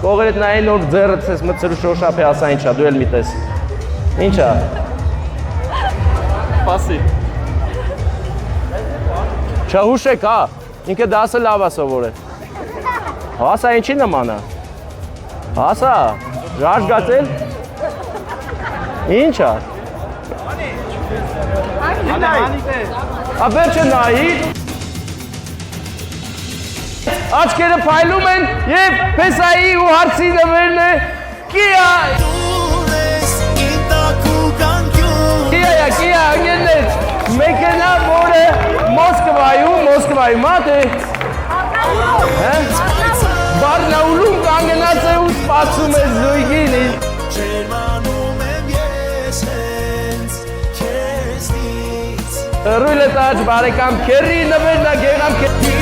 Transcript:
Կողերդ նային որ ձեռդ ես մտցրու շոշափի ասա ինչա, դու էլ մի տես։ Ինչա։ Պասի։ Չհուշեք, հա, ինքը դասը լավ է սովորել։ Հասա ինչի նման է։ Հասա, ժարժ գացել։ Ինչ է։ Աբերջը նայի։ Աչքերը փայլում են և պեսայի ու հարցի նվերն է կիա։ Կիա, անգեննեց, մեկենա որը Մոսկվայում ատ է։ Բարնաուլում կանգնած է ու սպասում է զույգին։ Ռույլը տաճ բարեկամ կերի նվերնա գեղամ կերի։